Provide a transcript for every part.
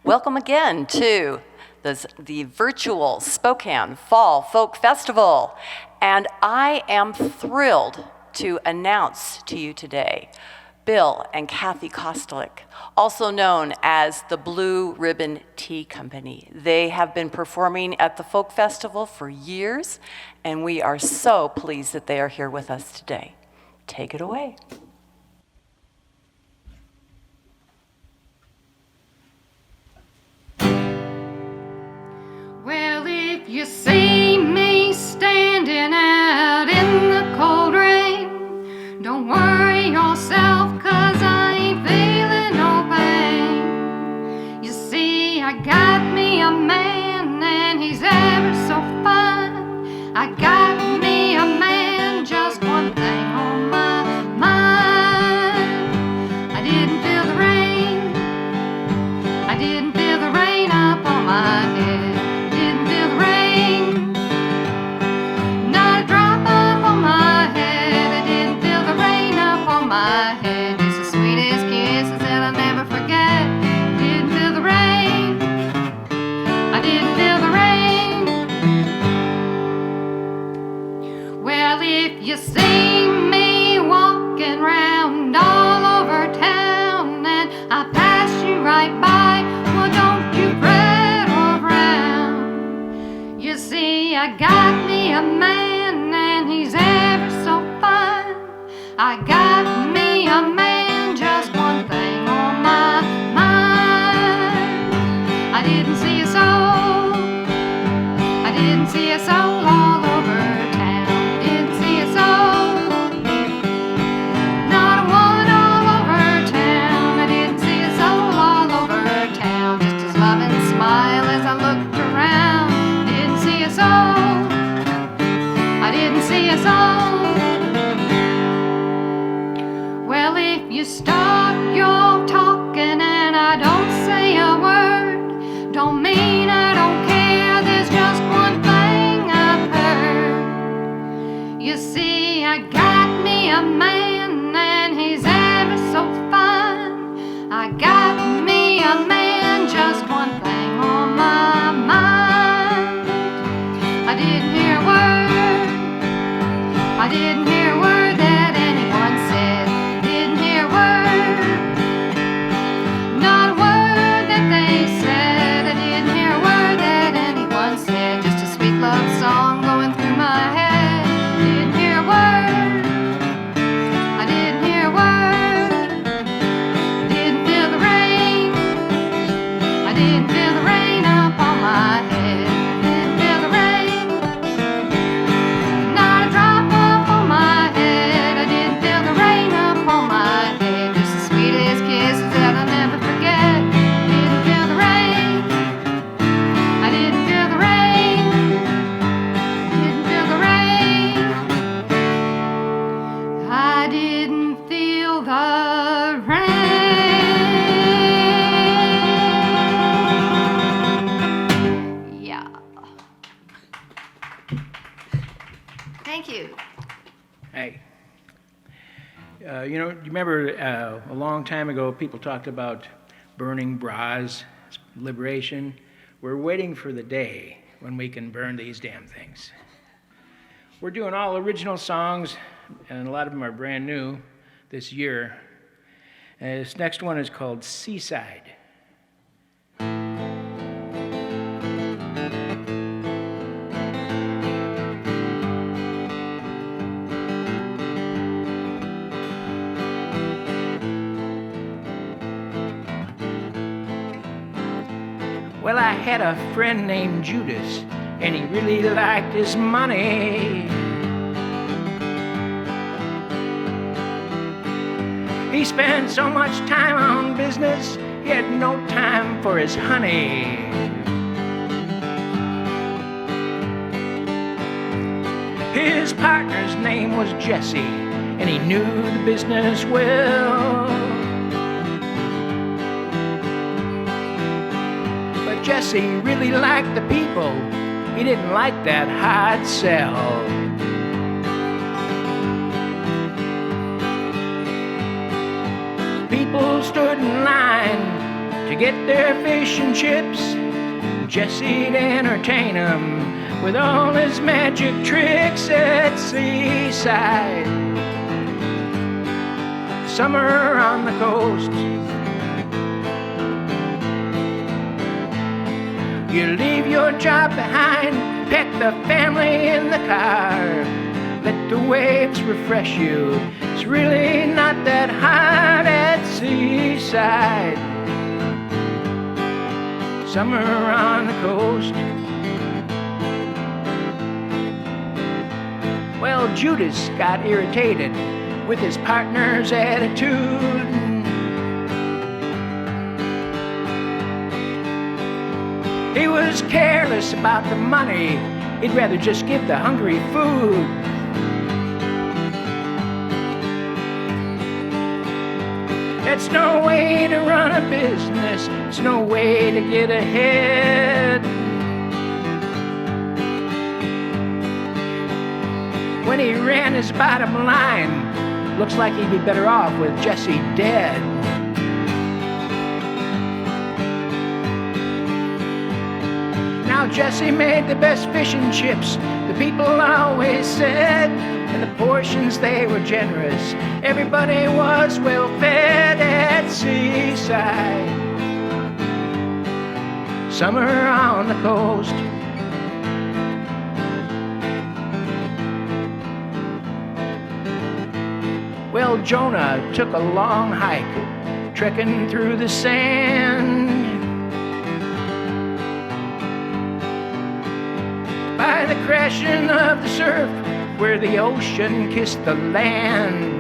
Welcome again to the virtual Spokane Fall Folk Festival. And I am thrilled to announce to you today Bill and Kathy Kostelec, also known as the Blue Ribbon Tea Company. They have been performing at the Folk Festival for years, and we are so pleased that they are here with us today. Take it away. Well, if you see me standing out in the cold rain, don't worry yourself, 'cause I ain't feeling no pain. You see, I got me a man and he's ever so fine. I got me a man, just one thing on my mind. I didn't feel the rain. I didn't feel the rain up on my head. You see me walking round all over town, and I pass you right by. Well, don't you fret or frown. You see, I got me a man, and he's ever so fine. I got me a man, just one thing on my mind. I didn't see a soul. I didn't see a soul all over town. Well, if you stop your talking and I don't say a word, don't mean I don't care, there's just one thing I've heard. You see, I got me a man and he's ever so fine. I got me a man, just one thing on my mind. I didn't hear a word. I didn't hear a word that anyone said. Didn't hear a word. Not a word that they said. I didn't hear a word that anyone said. Just a sweet love song going through my head. Didn't hear a word. I didn't hear a word. Didn't feel the rain. I didn't feel the rain up on my head. You remember a long time ago, people talked about burning bras, liberation. We're waiting for the day when we can burn these damn things. We're doing all original songs, and a lot of them are brand new this year. This next one is called Seaside. Well, I had a friend named Judas, and he really liked his money. He spent so much time on business, he had no time for his honey. His partner's name was Jesse, and he knew the business well. Jesse really liked the people. He didn't like that hard sell. People stood in line to get their fish and chips. Jesse'd entertain 'em with all his magic tricks at Seaside. Summer on the coast. You leave your job behind, pack the family in the car. Let the waves refresh you. It's really not that hot at Seaside. Summer on the coast. Well, Judas got irritated with his partner's attitude. He was careless about the money. He'd rather just give the hungry food. It's no way to run a business. It's no way to get ahead. When he ran his bottom line, looks like he'd be better off with Jesse dead. Now Jesse made the best fish and chips, the people always said, and the portions they were generous. Everybody was well fed at Seaside. Summer on the coast. Well, Jonah took a long hike, trekking through the sand. By the crashing of the surf, where the ocean kissed the land.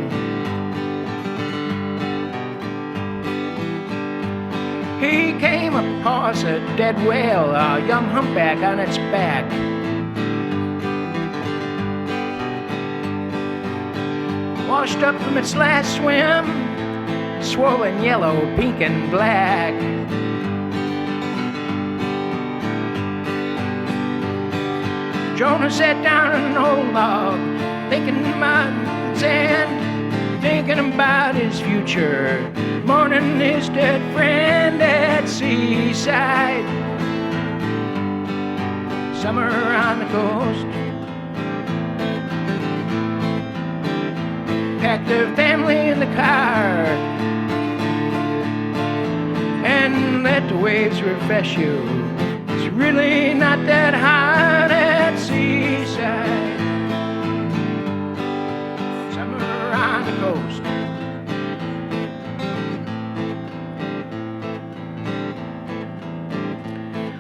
He came across a dead whale, a young humpback on its back. Washed up from its last swim, swollen yellow, pink, and black. Jonah sat down on an old log, thinking about his end, thinking about his future, mourning his dead friend at Seaside. Summer on the coast. Pack their family in the car and let the waves refresh you. It's really not that hot at Seaside. Summer on the coast.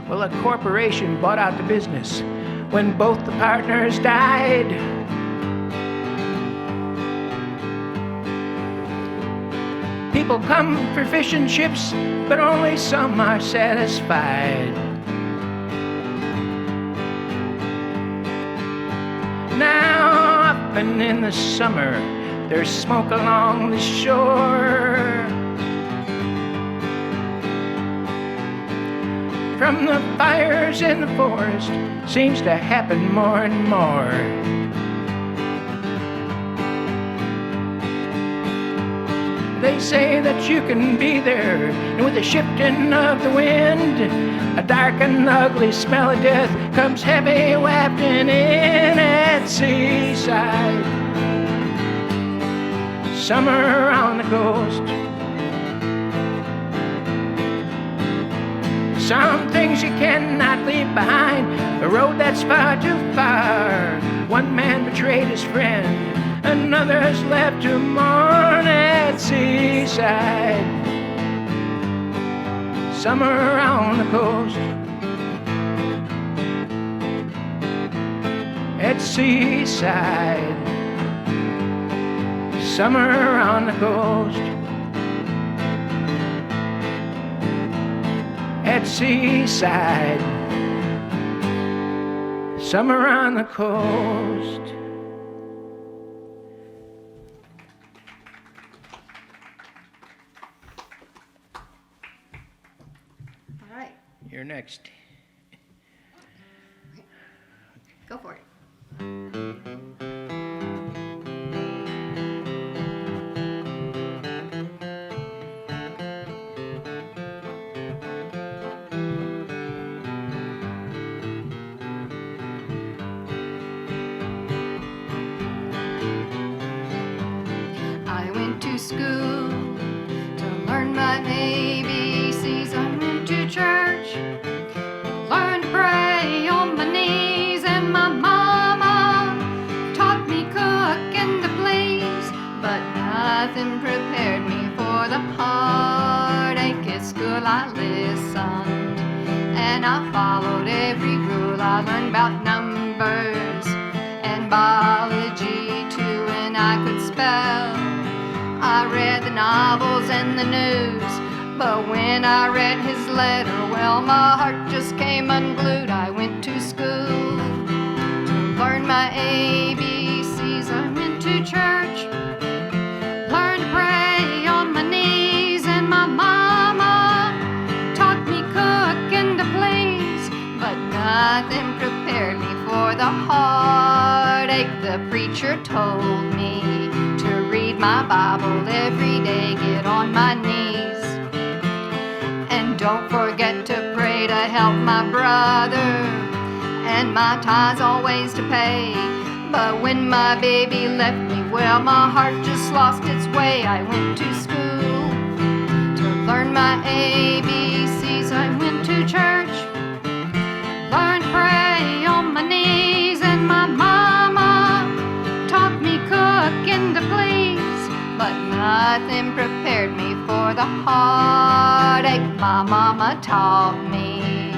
Well, a corporation bought out the business when both the partners died. People come for fish and chips, but only some are satisfied. Now, often in the summer, there's smoke along the shore from the fires in the forest. Seems to happen more and more. They say that you can be there, and with the shifting of the wind, a dark and ugly smell of death comes heavy wafting in at Seaside. Summer on the coast. Some things you cannot leave behind, a road that's far too far. One man betrayed his friend, another's left to mourn at Seaside. Summer on the coast. At Seaside. Summer on the coast. At Seaside. Summer on the coast. You're next. Go for it. my ABCs. I went to church, learned to pray on my knees, and my mama taught me cooking to please. But nothing prepared me for the heartache. At school I listened, and I followed every rule. I learned about numbers and biology too, and I could spell. I read the novels and the news, but when I read his letter, well, my heart just came unglued. I went to school to learn my ABCs. I went to church, learned to pray on my knees, and my mama taught me cooking to please. But nothing prepared me for the heartache. The preacher told me to read my Bible every day, get on my knees, and don't forget to pray to help my brother, and my tithes always to pay. But when my baby left me, well, my heart just lost its way. I went to school to learn my ABCs. I went to church, learned to pray on my knees, and my mama taught me cooking to please. But nothing prepared me for the heartache. My mama taught me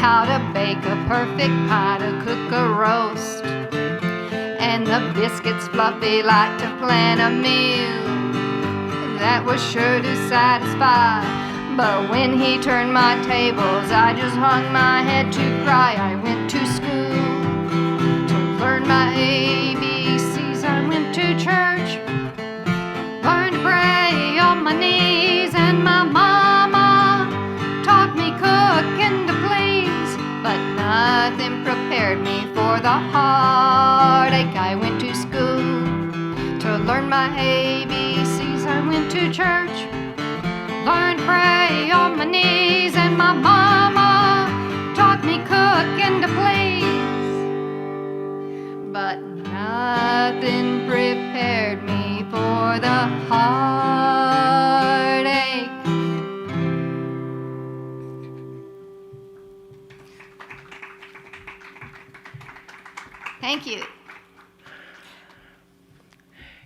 how to bake a perfect pie, to cook a roast, and the biscuits fluffy like to plan a meal that was sure to satisfy. But when he turned my tables, I just hung my head to cry. I went to school to learn my ABCs. I went to church, learned to pray on my knees, and my mama taught me cooking to please. But nothing prepared me for the heartache. I went to school to learn my ABCs. I went to church, learned to pray on my knees, and my mama taught me cooking to please. But nothing prepared me for the heartache. Thank you.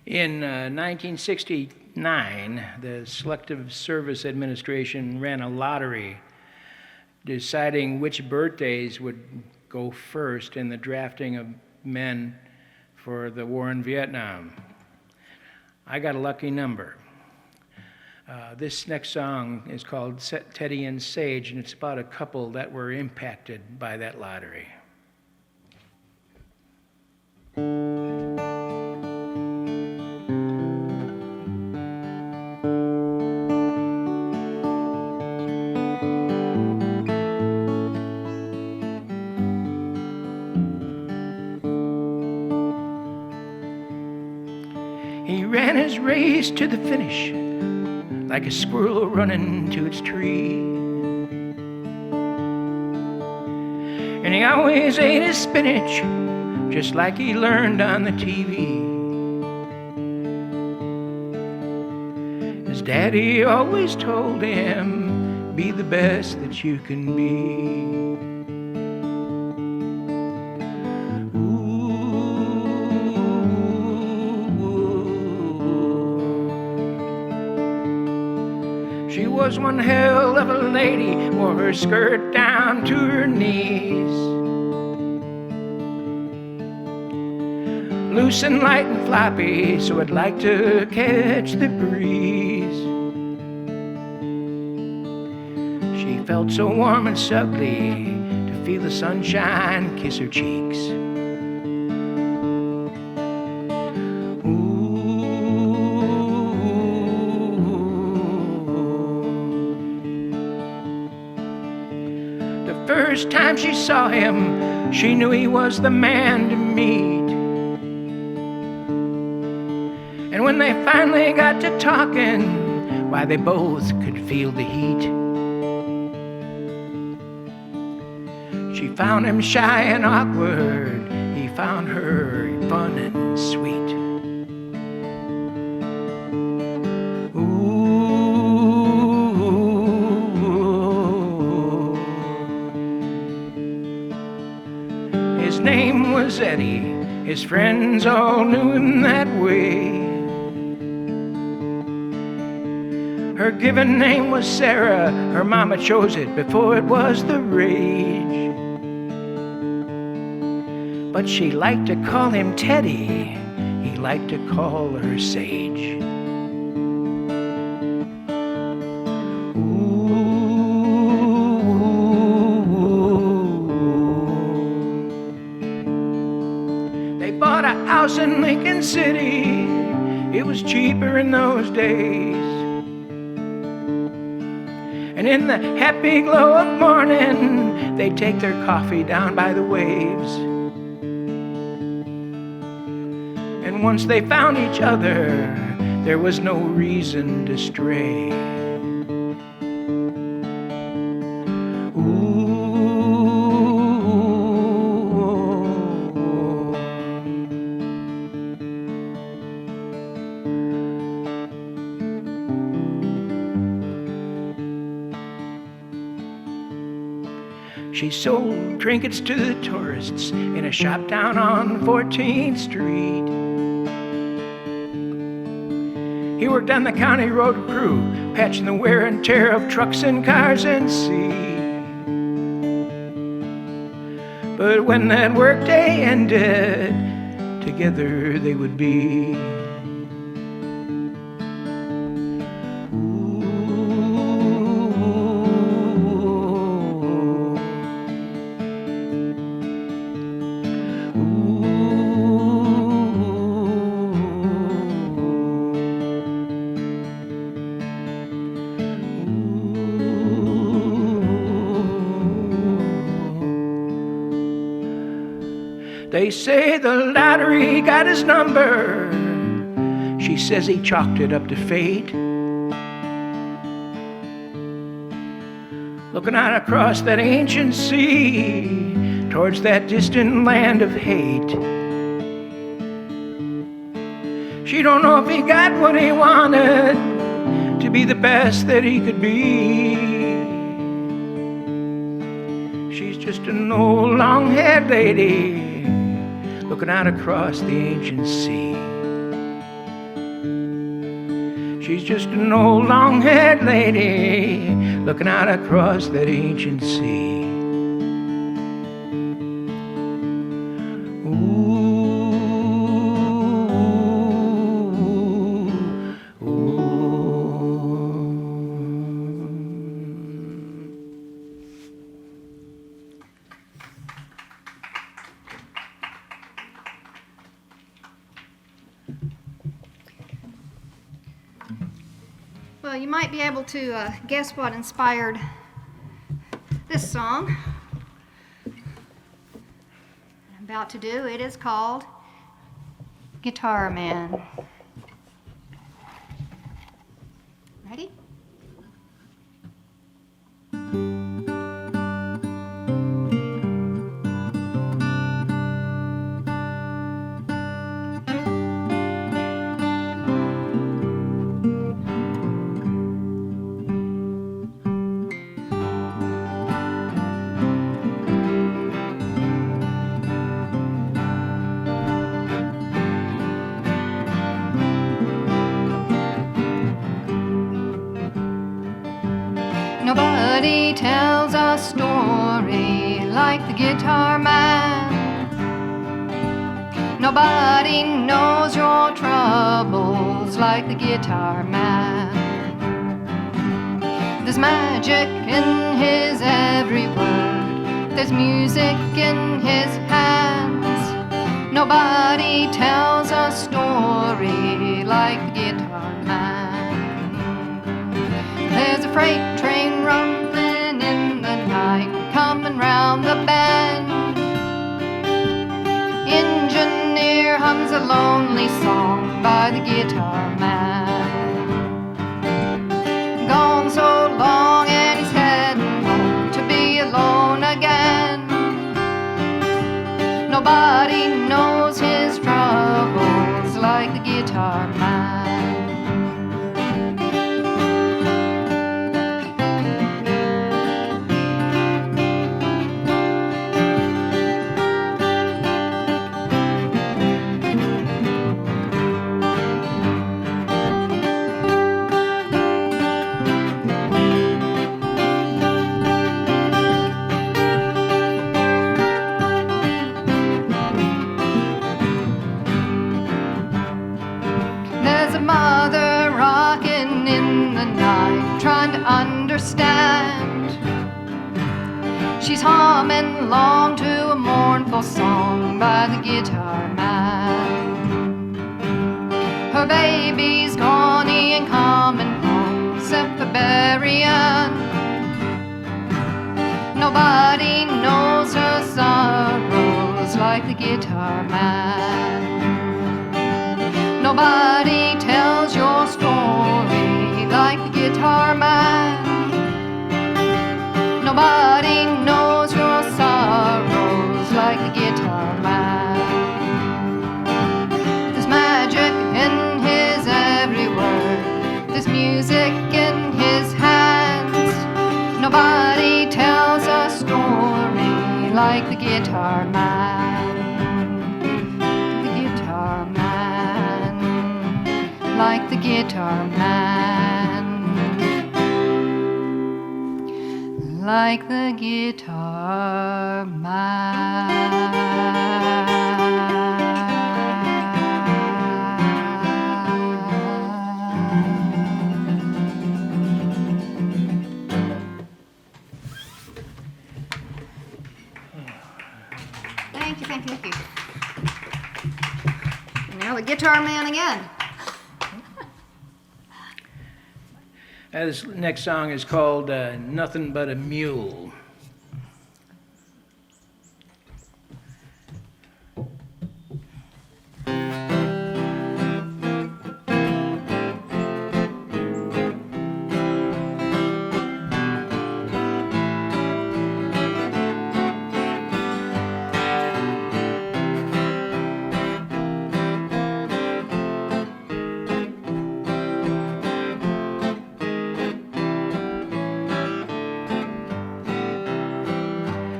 In 1969, the Selective Service Administration ran a lottery deciding which birthdays would go first in the drafting of men for the war in Vietnam. I got a lucky number. This next song is called Teddy and Sage, and it's about a couple that were impacted by that lottery. He ran his race to the finish like a squirrel running to its tree. And he always ate his spinach just like he learned on the TV. His daddy always told him, be the best that you can be. She was one hell of a lady, wore her skirt down to her knees. Loose and light and floppy, so I'd like to catch the breeze. She felt so warm and suckly to feel the sunshine kiss her cheeks. The first time she saw him, she knew he was the man to meet. And when they finally got to talking, why, they both could feel the heat. She found him shy and awkward, he found her fun and sweet. Ooh, Teddy. His friends all knew him that way. Her given name was Sarah. Her mama chose it before it was the rage. But she liked to call him Teddy. He liked to call her Sage. They bought a house in Lincoln City. It was cheaper in those days. And in the happy glow of morning, they'd take their coffee down by the waves. And once they found each other, there was no reason to stray. She sold trinkets to the tourists in a shop down on 14th Street. He worked on the county road crew, patching the wear and tear of trucks and cars and sea. But when that workday ended, together they would be. They say the lottery got his number. She says he chalked it up to fate. Looking out across that ancient sea, towards that distant land of hate. She don't know if he got what he wanted, to be the best that he could be. She's just an old long-haired lady, looking out across the ancient sea. She's just an old long-haired lady, looking out across that ancient sea. Well, you might be able to guess what inspired this song I'm about to do. It is called Guitar Man. Ready? Nobody tells a story like the guitar man. Nobody knows your troubles like the guitar man. There's magic in his every word. There's music in his hands. Nobody tells a story like the guitar man. There's a freight train rumbling in the night, coming round the bend. Engineer hums a lonely song by the guitar man. Gone so long and he's heading home to be alone again. Nobody knows his troubles like the guitar man. singing along to a mournful song by the guitar man. Her baby's gone, he ain't coming home except for burying. Nobody knows her sorrows like the guitar man. Nobody tells your story like the guitar man. Nobody knows your sorrows like the guitar man. There's magic in his every word. There's music in his hands. Nobody tells a story like the guitar man. The guitar man. Like the guitar man. Like the guitar man. Thank you. And now the guitar man again. This next song is called Nothing But a Mule.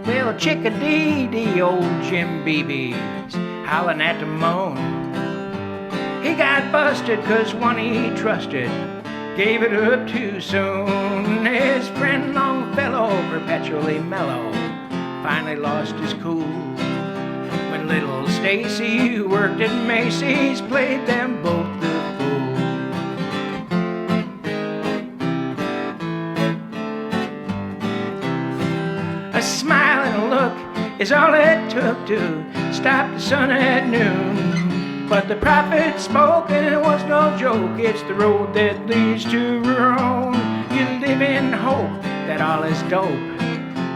Well, chickadee, old Jim Beebe's howling at the moon. He got busted 'cause one he trusted gave it up too soon. His friend Longfellow, perpetually mellow, finally lost his cool when little Stacy, who worked at Macy's, played them both the fool. A smile and a look is all it took to stop the sun at noon. But the prophet spoke and it was no joke. It's the road that leads to Rome. You live in hope that all is dope,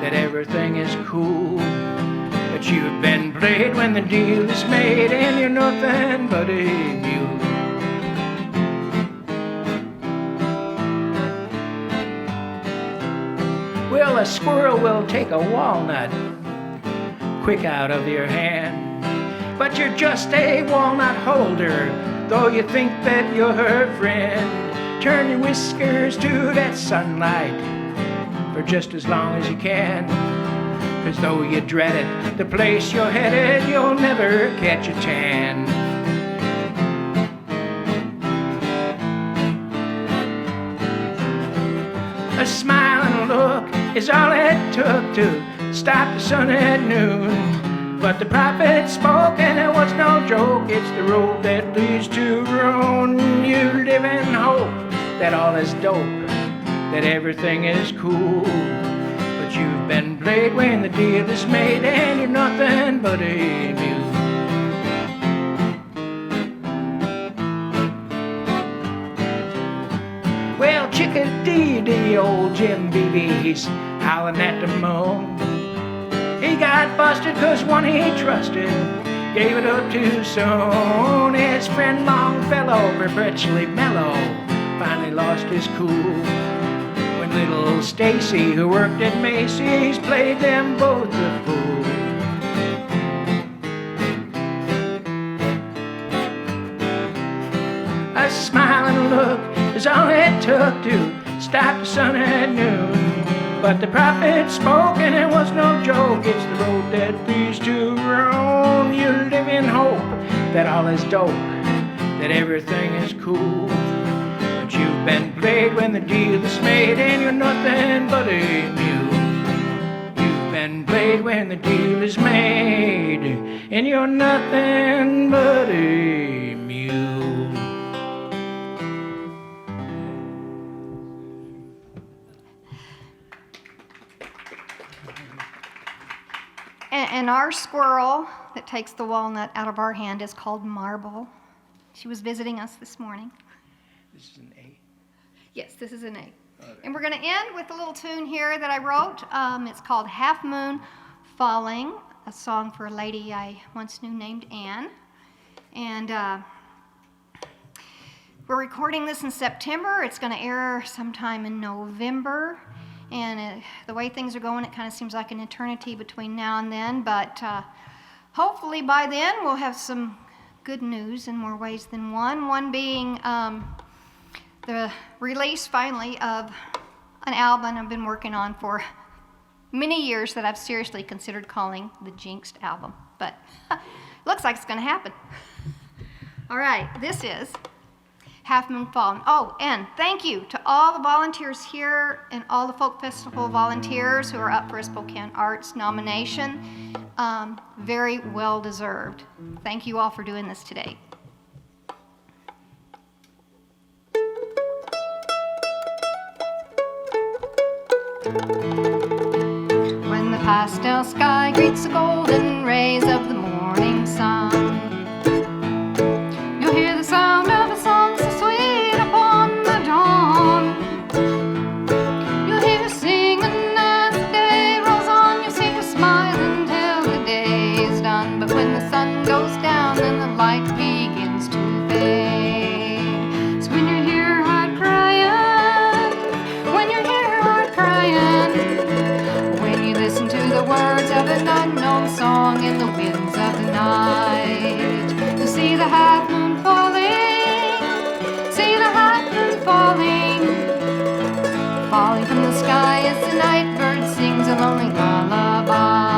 that everything is cool. But you've been played when the deal is made and you're nothing but a mule. Well, a squirrel will take a walnut quick out of your hand, but you're just a walnut holder, though you think that you're her friend. Turn your whiskers to that sunlight for just as long as you can, 'cause though you dread it, the place you're headed, you'll never catch a tan. A smile and a look is all it took to stop the sun at noon. But the prophet spoke and it was no joke. It's the road that leads to Rome. You live in hope that all is dope, that everything is cool. But you've been played when the deal is made and you're nothing but a mule. Well, chickadee, old Jim Beebe's howling at the moon. He got busted 'cause one he trusted gave it up too soon. His friend Longfellow, perpetually mellow, finally lost his cool when little Stacy, who worked at Macy's, played them both the fool. A smile and a look is all it took to stop the sun at noon. But the prophet spoke and it was no joke. It's the road that leads to Rome. You live in hope that all is dope, that everything is cool. But you've been played when the deal is made and you're nothing but a mule. You've been played when the deal is made and you're nothing but a mule. And our squirrel that takes the walnut out of our hand is called Marble. She was visiting us this morning. This is an A. Yes, this is an A. Okay. And we're going to end with a little tune here that I wrote. It's called Half Moon Falling, a song for a lady I once knew named Anne. And we're recording this in September. It's going to air sometime in November. And the way things are going, it kind of seems like an eternity between now and then. But hopefully by then we'll have some good news in more ways than one. One being the release finally of an album I've been working on for many years that I've seriously considered calling the Jinxed album. But looks like it's going to happen. All right, this is Half Moon Falling. Oh, and thank you to all the volunteers here and all the Folk Festival volunteers who are up for a Spokane Arts nomination. Very well deserved. Thank you all for doing this today. When the pastel sky greets the golden rays of the morning sun, you'll hear the sound of a song so sweet upon the dawn. You'll hear her singing as the day rolls on. You'll see her smiling till the day is done. But when the sun goes down, then the light begins to fade. So when you hear her heart crying, when you hear her heart crying, when you listen to the words of an unknown song in the winds of the night, you'll see the half moon falling, see the half moon falling, falling from the sky as the night bird sings a lonely lullaby.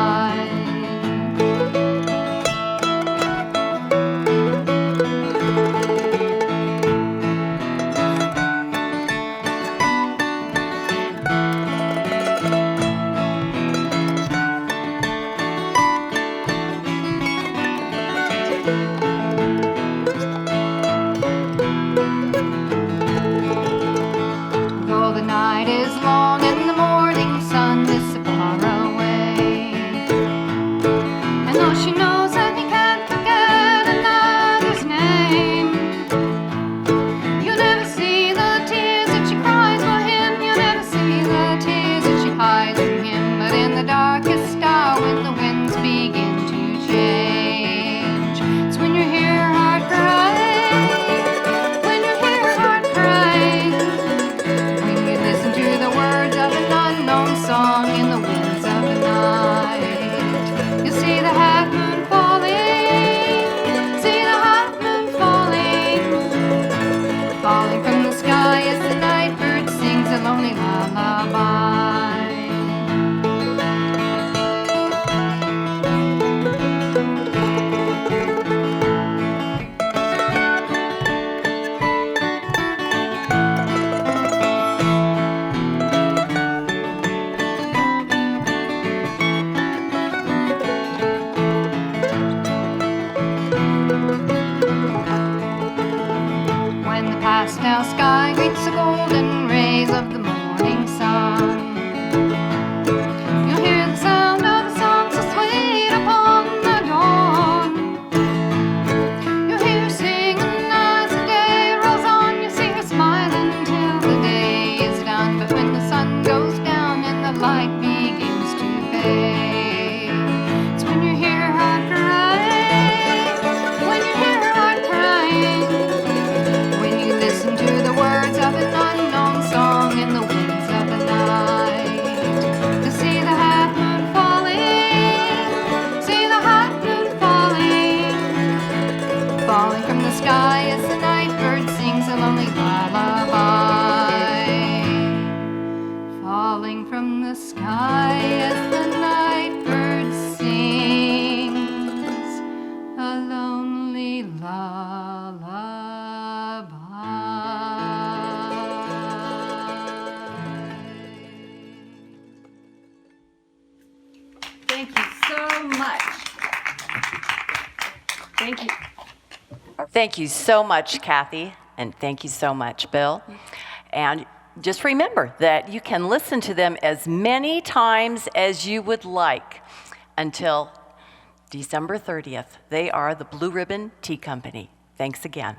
Though the night is long and the morning sun is so far away, and though she knows that he can't forget another's name, you'll never see the tears that she cries for him, you'll never see the tears that she hides from him. But in the darkest hour when the winds begin to change, it's when you hear her heart crying, when you hear her heart crying, when you listen to the words of an unknown song in the winds of the night, you'll see the half moon falling, see the half moon falling, falling from the sky as the night bird sings a lonely lullaby. When the pastel sky greets the golden rays of the morning sun, you'll hear the sound of a song so sweet upon the dawn. You'll hear her singing as the day rolls on. You'll see her smiling till the day is done. But when the sun goes down and the light begins to fade, it's when you hear her heart crying, when you hear her heart crying, when you listen to the words of an unknown song in the winds of the night, to see the half moon falling, see the half moon falling, falling from the sky as the night bird sings a lonely lullaby, falling from the sky as the night bird sings a lonely lullaby. Thank you so much. Thank you. Thank you so much, Kathy, and thank you so much, Bill. And just remember that you can listen to them as many times as you would like. until December 30th. They are the Blue Ribbon Tea Company. Thanks again.